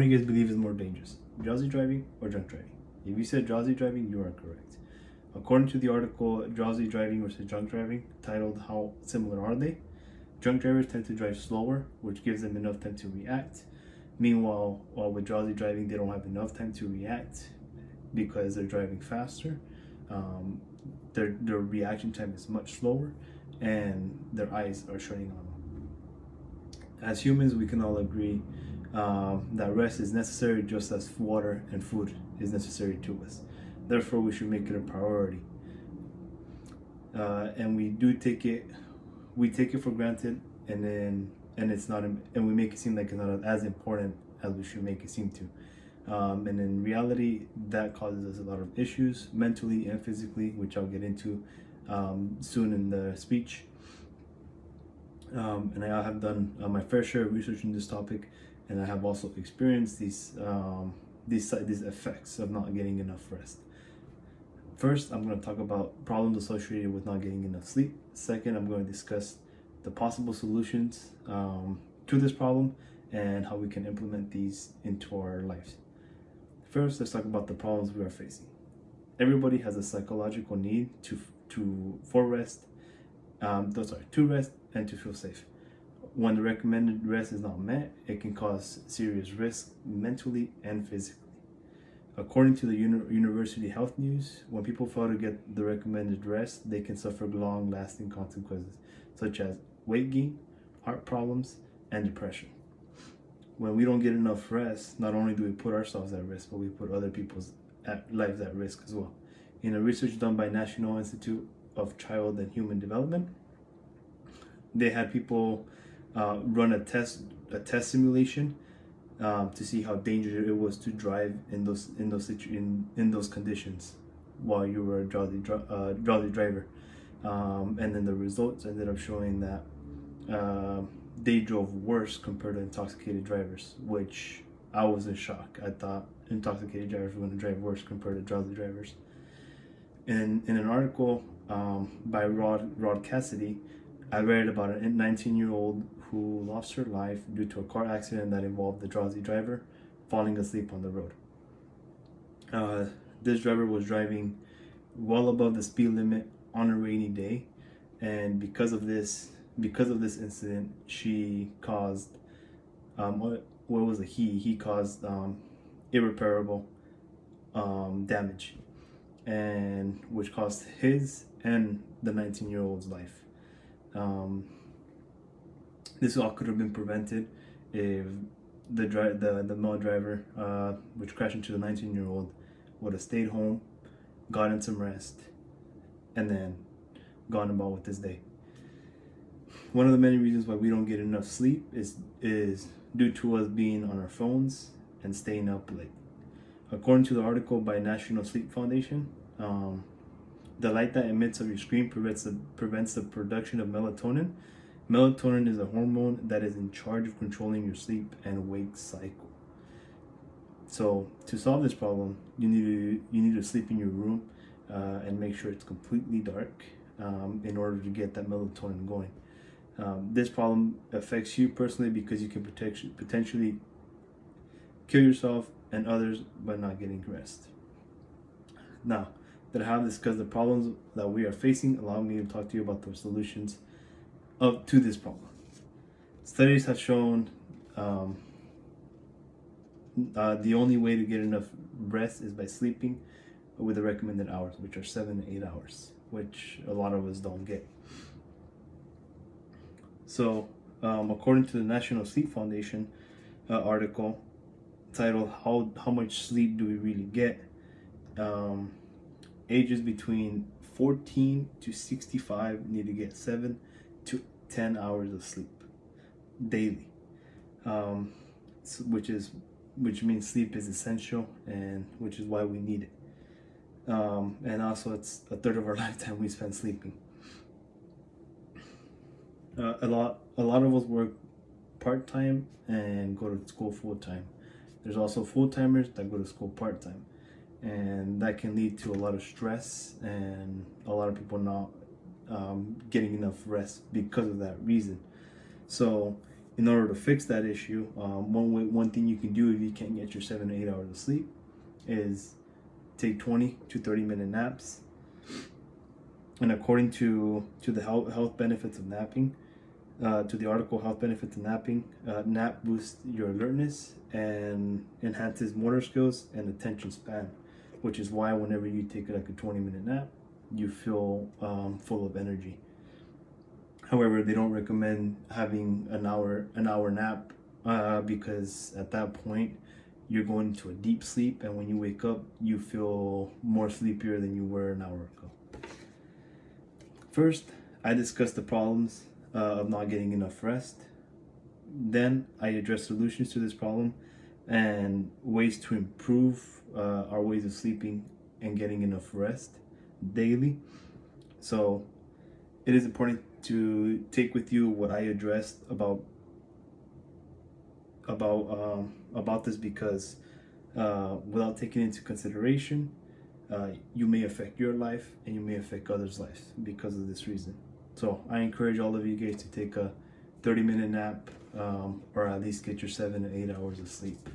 do you guys believe is more dangerous, drowsy driving or drunk driving? If you said drowsy driving, you are correct. According to the article Drowsy Driving versus Drunk Driving, titled How Similar Are They? Drunk drivers tend to drive slower, which gives them enough time to react. Meanwhile, with drowsy driving, they don't have enough time to react because they're driving faster. Their reaction time is much slower, and their eyes are shutting on. As humans, we can all agree that rest is necessary just as water and food is necessary to us. Therefore, we should make it a priority. And we take it for granted, and it's not, and we make it seem like it's not as important as we should make it seem to. And in reality, that causes us a lot of issues mentally and physically, which I'll get into soon in the speech. And I have done my fair share of research in this topic, and I have also experienced these effects of not getting enough rest. First, I'm going to talk about problems associated with not getting enough sleep. Second, I'm going to discuss the possible solutions to this problem and how we can implement these into our lives. First, let's talk about the problems we are facing. Everybody has a psychological need to rest and to feel safe. When the recommended rest is not met, it can cause serious risk mentally and physically. According to the University Health News, when people fail to get the recommended rest, they can suffer long-lasting consequences, such as weight gain, heart problems, and depression. When we don't get enough rest, not only do we put ourselves at risk, but we put other people's lives at risk as well. In a research done by National Institute of Child and Human Development, they had people run a test simulation to see how dangerous it was to drive in those conditions while you were a drowsy driver, and then the results ended up showing that they drove worse compared to intoxicated drivers, which I was in shock. I thought intoxicated drivers were going to drive worse compared to drowsy drivers. In an article by Rod Cassidy, I read about a 19-year-old who lost her life due to a car accident that involved the drowsy driver falling asleep on the road. This driver was driving well above the speed limit on a rainy day, and because of this incident, she caused he caused irreparable damage, and which cost his and the 19-year-old's life. This all could have been prevented if the male driver, which crashed into the 19-year-old, would have stayed home, gotten some rest, and then gone about with his day. One of the many reasons why we don't get enough sleep is due to us being on our phones and staying up late. According to the article by National Sleep Foundation, the light that emits of your screen prevents the production of melatonin. Melatonin is a hormone that is in charge of controlling your sleep and wake cycle. So to solve this problem, you need to sleep in your room and make sure it's completely dark in order to get that melatonin going. This problem affects you personally because you can potentially kill yourself and others by not getting rest. Now that I have discussed the problems that we are facing, allow me to talk to you about the solutions to this problem. Studies have shown the only way to get enough rest is by sleeping with the recommended hours, which are 7 to 8 hours, which a lot of us don't get. So, according to the National Sleep Foundation article titled "How much sleep do we really get?" Ages between 14 to 65 need to get 7 to 10 hours of sleep daily, which means sleep is essential, and which is why we need it. And also, it's a third of our lifetime we spend sleeping. A lot of us work part-time and go to school full-time. There's also full-timers that go to school part-time, and that can lead to a lot of stress and a lot of people not getting enough rest because of that reason. So in order to fix that issue, one thing you can do if you can't get your 7 to 8 hours of sleep is take 20 to 30-minute naps. And according to the health benefits of napping, to the article Health Benefits of Napping, nap boosts your alertness and enhances motor skills and attention span, which is why whenever you take like a 20-minute nap, you feel full of energy. However, they don't recommend having an hour nap because at that point you're going into a deep sleep, and when you wake up, you feel more sleepier than you were an hour ago. First, I discussed the problems of not getting enough rest. Then I address solutions to this problem and ways to improve our ways of sleeping and getting enough rest daily. So it is important to take with you what I addressed about this, because without taking into consideration, you may affect your life and you may affect others' lives because of this reason. So I encourage all of you guys to take a 30-minute nap, or at least get your 7 to 8 hours of sleep.